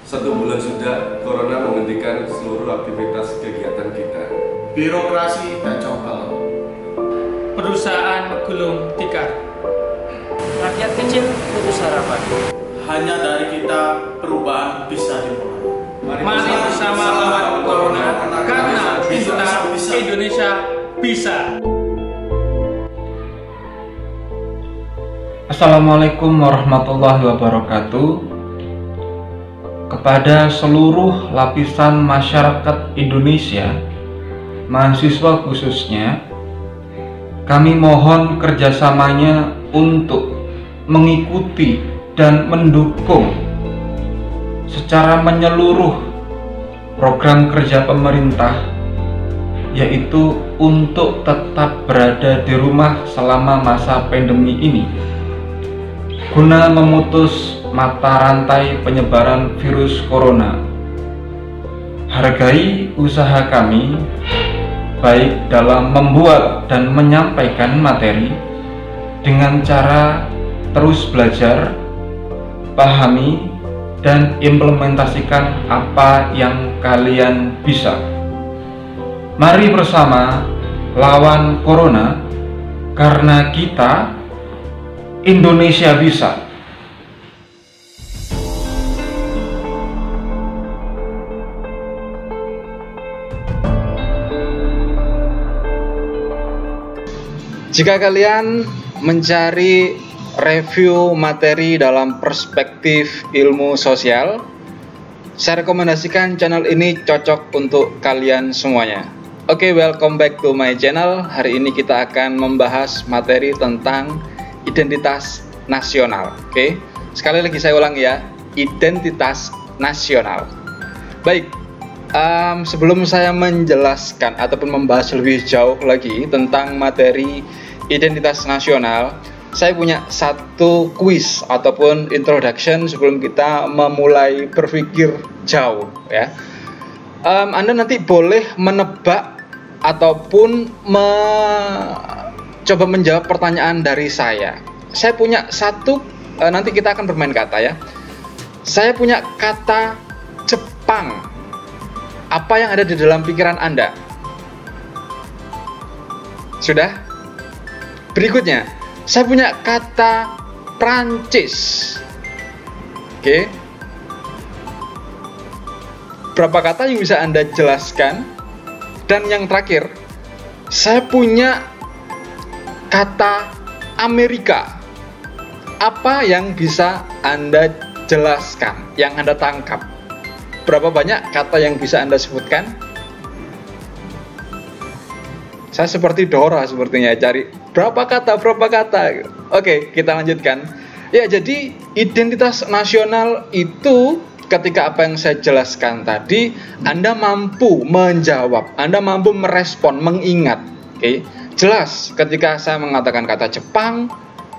1 bulan sudah corona menghentikan seluruh aktivitas kegiatan kita. Birokrasi kacau balau. Perusahaan gulung tikar. Rakyat kecil putus harapan. Hanya dari kita perubahan bisa dimulai. Mari bersama lawan corona karena Indonesia bisa. Assalamualaikum warahmatullahi wabarakatuh. Kepada seluruh lapisan masyarakat Indonesia, mahasiswa khususnya, kami mohon kerjasamanya untuk mengikuti dan mendukung secara menyeluruh program kerja pemerintah, yaitu untuk tetap berada di rumah selama masa pandemi ini guna memutus mata rantai penyebaran virus corona. Hargai usaha kami baik dalam membuat dan menyampaikan materi dengan cara terus belajar, pahami, dan implementasikan apa yang kalian bisa. Mari bersama lawan corona karena kita Indonesia bisa. Jika kalian mencari review materi dalam perspektif ilmu sosial, saya rekomendasikan channel ini cocok untuk kalian semuanya. Oke, welcome back to my channel. Hari ini kita akan membahas materi tentang identitas nasional. Oke, sekali lagi saya ulang ya, identitas nasional. Baik, sebelum saya menjelaskan ataupun membahas lebih jauh lagi tentang materi identitas nasional, saya punya satu quiz ataupun introduction sebelum kita memulai berpikir jauh ya. Anda nanti boleh menebak ataupun coba menjawab pertanyaan dari saya. Saya punya satu, nanti kita akan bermain kata ya. Saya punya kata Jepang. Apa yang ada di dalam pikiran Anda? Sudah? Berikutnya, saya punya kata Prancis. Oke. Berapa kata yang bisa Anda jelaskan? Dan yang terakhir, saya punya kata Amerika. Apa yang bisa Anda jelaskan, yang Anda tangkap? Berapa banyak kata yang bisa Anda sebutkan? Saya seperti Dora sepertinya, cari berapa kata. Oke, kita lanjutkan. Ya, jadi identitas nasional itu ketika apa yang saya jelaskan tadi, Anda mampu menjawab, Anda mampu merespon, mengingat. Oke, jelas ketika saya mengatakan kata Jepang,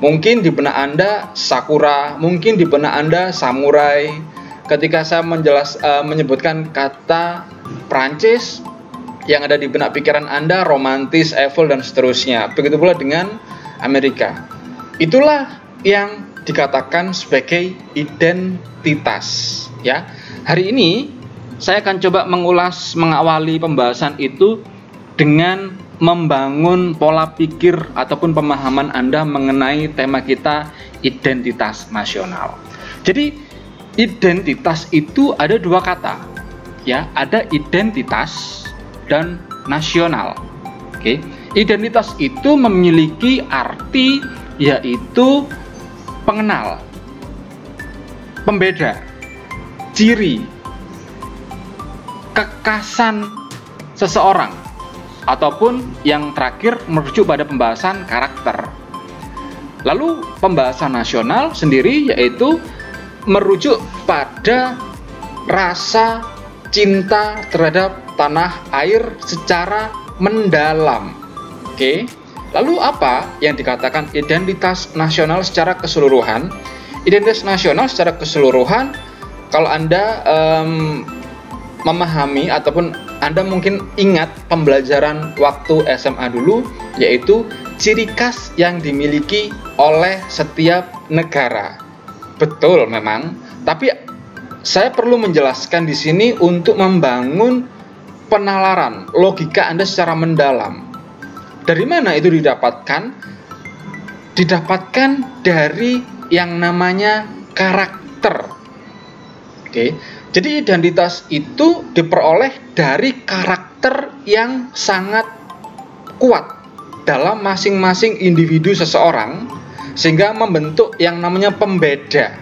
mungkin di benak Anda sakura, mungkin di benak Anda samurai. Ketika saya menyebutkan kata Prancis, yang ada di benak pikiran Anda romantis, Eiffel, dan seterusnya. Begitu pula dengan Amerika. Itulah yang dikatakan sebagai identitas. Ya, hari ini saya akan coba mengawali pembahasan itu dengan membangun pola pikir ataupun pemahaman Anda mengenai tema kita identitas nasional. Jadi identitas itu ada dua kata, ya, ada identitas dan nasional. Oke, identitas itu memiliki arti yaitu pengenal, pembeda, ciri, kekhasan seseorang, ataupun yang terakhir merujuk pada pembahasan karakter. Lalu pembahasan nasional sendiri yaitu merujuk pada rasa cinta terhadap tanah air secara mendalam. Oke. Lalu apa yang dikatakan identitas nasional secara keseluruhan? Identitas nasional secara keseluruhan, kalau Anda memahami ataupun Anda mungkin ingat pembelajaran waktu SMA dulu, yaitu ciri khas yang dimiliki oleh setiap negara. Betul memang, tapi saya perlu menjelaskan di sini untuk membangun penalaran logika Anda secara mendalam. Dari mana itu didapatkan? Didapatkan dari yang namanya karakter. Oke. Jadi identitas itu diperoleh dari karakter yang sangat kuat dalam masing-masing individu seseorang, sehingga membentuk yang namanya pembeda.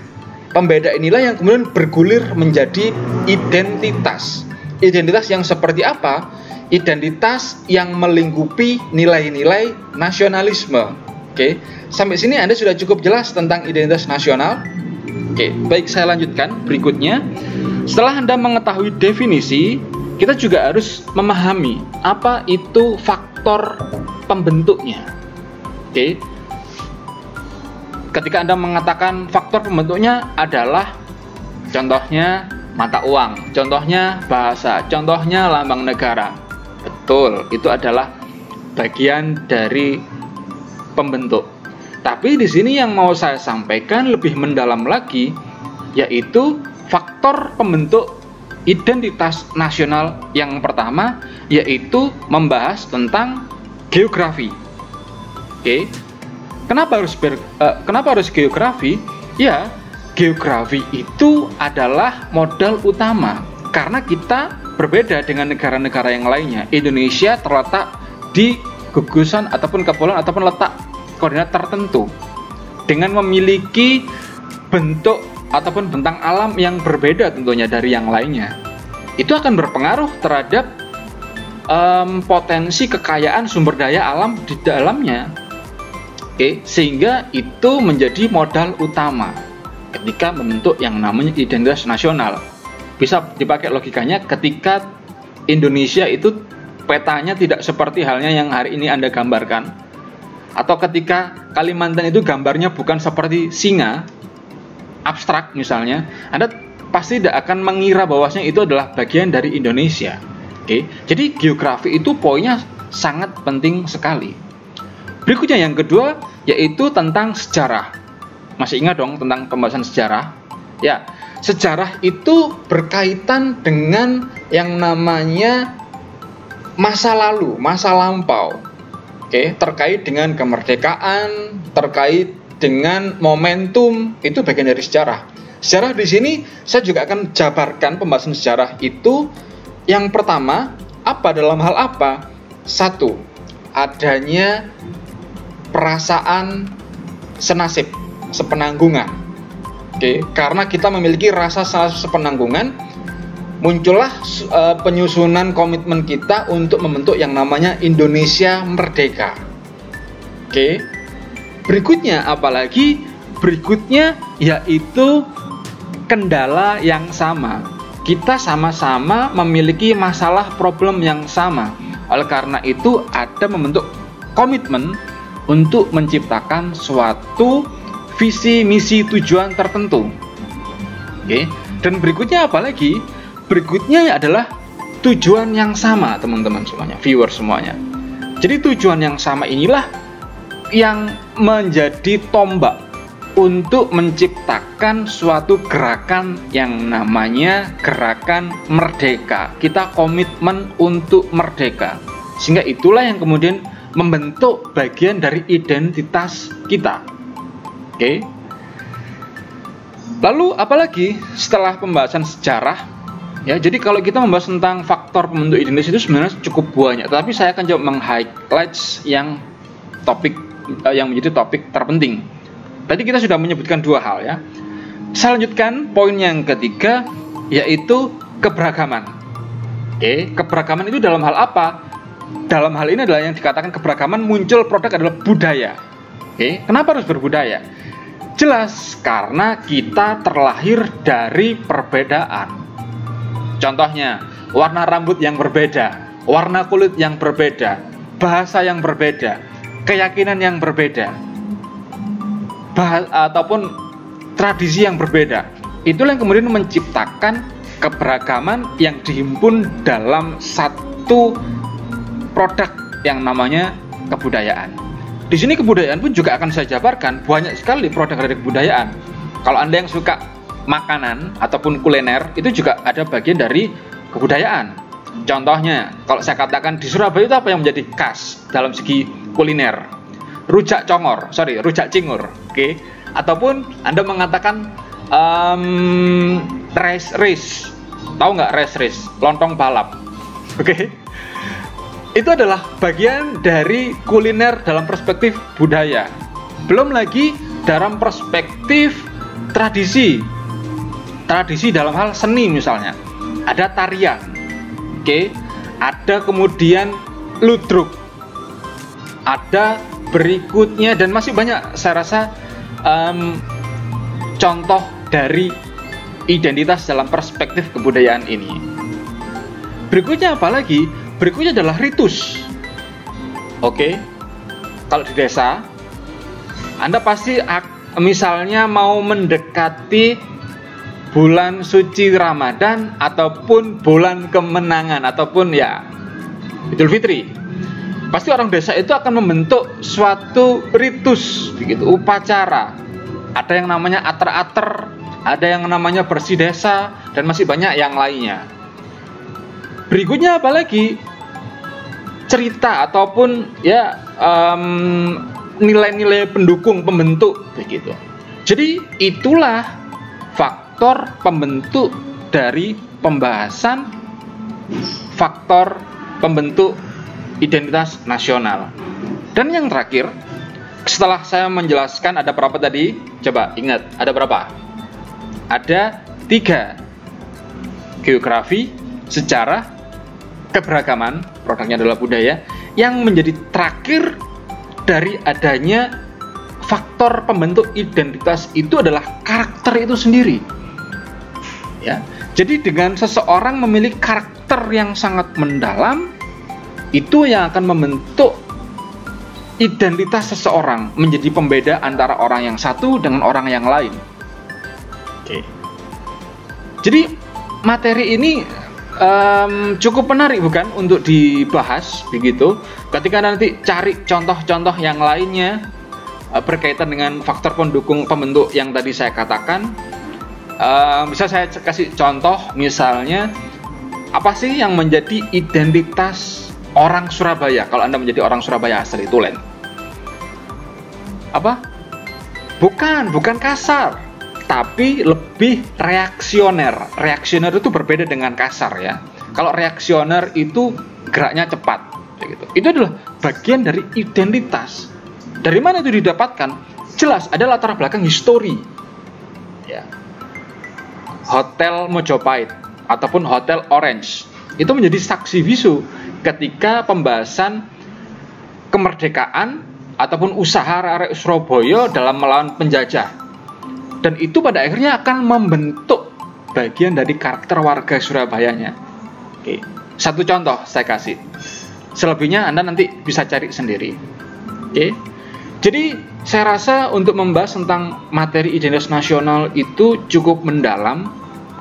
Pembeda inilah yang kemudian bergulir menjadi identitas. Identitas yang seperti apa? Identitas yang melingkupi nilai-nilai nasionalisme. Oke, sampai sini Anda sudah cukup jelas tentang identitas nasional. Oke, baik, saya lanjutkan berikutnya. Setelah Anda mengetahui definisi, kita juga harus memahami apa itu faktor pembentuknya. Oke. Ketika Anda mengatakan faktor pembentuknya adalah contohnya mata uang, contohnya bahasa, contohnya lambang negara. Betul, itu adalah bagian dari pembentuk. Tapi di sini yang mau saya sampaikan lebih mendalam lagi, yaitu faktor pembentuk identitas nasional yang pertama, yaitu membahas tentang geografi. Oke, kenapa harus geografi? Ya, geografi itu adalah modal utama karena kita berbeda dengan negara-negara yang lainnya. Indonesia terletak di gugusan ataupun kepulauan ataupun letak koordinat tertentu dengan memiliki bentuk ataupun bentang alam yang berbeda tentunya dari yang lainnya. Itu akan berpengaruh terhadap potensi kekayaan sumber daya alam di dalamnya. Oke, sehingga itu menjadi modal utama ketika membentuk yang namanya identitas nasional. Bisa dipakai logikanya ketika Indonesia itu petanya tidak seperti halnya yang hari ini Anda gambarkan. Atau ketika Kalimantan itu gambarnya bukan seperti singa, abstrak misalnya, Anda pasti tidak akan mengira bahwasanya itu adalah bagian dari Indonesia. Oke, jadi geografi itu poinnya sangat penting sekali. Berikutnya yang kedua, yaitu tentang sejarah. Masih ingat dong tentang pembahasan sejarah? Ya, sejarah itu berkaitan dengan yang namanya masa lalu, masa lampau. Oke, terkait dengan kemerdekaan, terkait dengan momentum, itu bagian dari sejarah. Sejarah di sini saya juga akan jabarkan pembahasan sejarah itu. Yang pertama, apa dalam hal apa? Satu, adanya perasaan senasib, sepenanggungan. Oke, karena kita memiliki rasa sepenanggungan, muncullah penyusunan komitmen kita untuk membentuk yang namanya Indonesia Merdeka. Oke. Berikutnya apalagi? Berikutnya yaitu kendala yang sama. Kita sama-sama memiliki masalah problem yang sama. Oleh karena itu ada membentuk komitmen untuk menciptakan suatu visi, misi, tujuan tertentu. Oke. Dan berikutnya apalagi? Berikutnya adalah tujuan yang sama, teman-teman semuanya, viewer semuanya. Jadi tujuan yang sama inilah yang menjadi tombak untuk menciptakan suatu gerakan yang namanya gerakan merdeka. Kita komitmen untuk merdeka. Sehingga itulah yang kemudian membentuk bagian dari identitas kita. Oke. Lalu apalagi setelah pembahasan sejarah? Ya, jadi kalau kita membahas tentang faktor pembentuk identitas itu sebenarnya cukup banyak, tapi saya akan coba meng-highlight yang menjadi topik terpenting. Tadi kita sudah menyebutkan dua hal ya. Saya lanjutkan poin yang ketiga, yaitu keberagaman. Oke, keberagaman itu dalam hal apa? Dalam hal ini adalah yang dikatakan keberagaman muncul produk adalah budaya. Oke, kenapa harus berbudaya? Jelas, karena kita terlahir dari perbedaan. Contohnya, warna rambut yang berbeda, warna kulit yang berbeda, bahasa yang berbeda, keyakinan yang berbeda, ataupun tradisi yang berbeda. Itulah yang kemudian menciptakan keberagaman yang dihimpun dalam satu produk yang namanya kebudayaan. Di sini kebudayaan pun juga akan saya jabarkan, banyak sekali produk dari kebudayaan. Kalau Anda yang suka makanan ataupun kuliner itu juga ada bagian dari kebudayaan. Contohnya, kalau saya katakan di Surabaya itu apa yang menjadi khas dalam segi kuliner? Rujak cingur, oke? Ataupun Anda mengatakan race, tahu nggak race? Lontong balap, oke? Itu adalah bagian dari kuliner dalam perspektif budaya. Belum lagi dalam perspektif tradisi dalam hal seni misalnya. Ada tarian, oke? Ada kemudian ludruk, ada berikutnya dan masih banyak saya rasa contoh dari identitas dalam perspektif kebudayaan ini. Berikutnya apa lagi? Berikutnya adalah ritus. Oke. Kalau di desa Anda pasti misalnya mau mendekati bulan suci Ramadan ataupun bulan kemenangan ataupun ya Idul Fitri. Pasti orang desa itu akan membentuk suatu ritus begitu, upacara. Ada yang namanya ater-ater, ada yang namanya bersih desa dan masih banyak yang lainnya. Berikutnya apalagi cerita ataupun ya nilai-nilai pendukung pembentuk begitu. Jadi itulah faktor pembentuk dari pembahasan faktor pembentuk identitas nasional. Dan yang terakhir, setelah saya menjelaskan ada berapa tadi? Coba ingat, ada berapa? Ada 3. Geografi, sejarah, keberagaman, produknya adalah budaya, yang menjadi terakhir dari adanya faktor pembentuk identitas itu adalah karakter itu sendiri. Ya. Jadi dengan seseorang memiliki karakter yang sangat mendalam, itu yang akan membentuk identitas seseorang, menjadi pembeda antara orang yang satu dengan orang yang lain. Oke. Jadi materi ini cukup menarik bukan untuk dibahas begitu. Ketika nanti cari contoh-contoh yang lainnya berkaitan dengan faktor pendukung pembentuk yang tadi saya katakan, bisa saya kasih contoh misalnya apa sih yang menjadi identitas orang Surabaya kalau Anda menjadi orang Surabaya asli tulen? Apa? Bukan kasar, tapi lebih reaksioner. Reaksioner itu berbeda dengan kasar ya. Kalau reaksioner itu geraknya cepat, begitu. Itu adalah bagian dari identitas. Dari mana itu didapatkan? Jelas ada latar belakang histori. Ya. Hotel Mojopahit ataupun Hotel Orange itu menjadi saksi bisu ketika pembahasan kemerdekaan ataupun usaha arek Surabaya dalam melawan penjajah. Dan itu pada akhirnya akan membentuk bagian dari karakter warga Surabayanya. Oke. Satu contoh saya kasih. Selebihnya Anda nanti bisa cari sendiri. Oke. Jadi saya rasa untuk membahas tentang materi identitas nasional itu cukup mendalam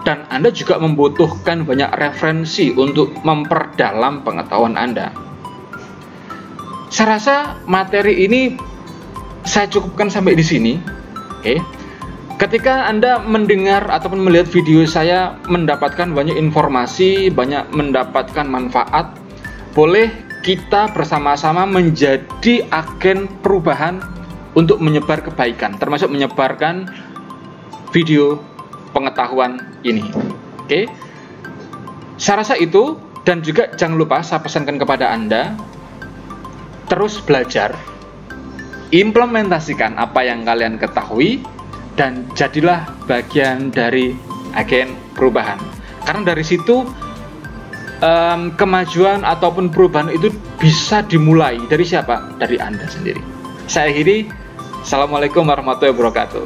dan Anda juga membutuhkan banyak referensi untuk memperdalam pengetahuan Anda. Saya rasa materi ini saya cukupkan sampai di sini. Oke. Ketika Anda mendengar ataupun melihat video saya mendapatkan banyak informasi, banyak mendapatkan manfaat, boleh kita bersama-sama menjadi agen perubahan untuk menyebar kebaikan, termasuk menyebarkan video pengetahuan ini. Oke. Saya rasa itu, dan juga jangan lupa saya pesankan kepada Anda terus belajar, implementasikan apa yang kalian ketahui dan jadilah bagian dari agen perubahan. Karena dari situ kemajuan ataupun perubahan itu bisa dimulai dari siapa? Dari Anda sendiri. Saya akhiri. Assalamualaikum warahmatullahi wabarakatuh.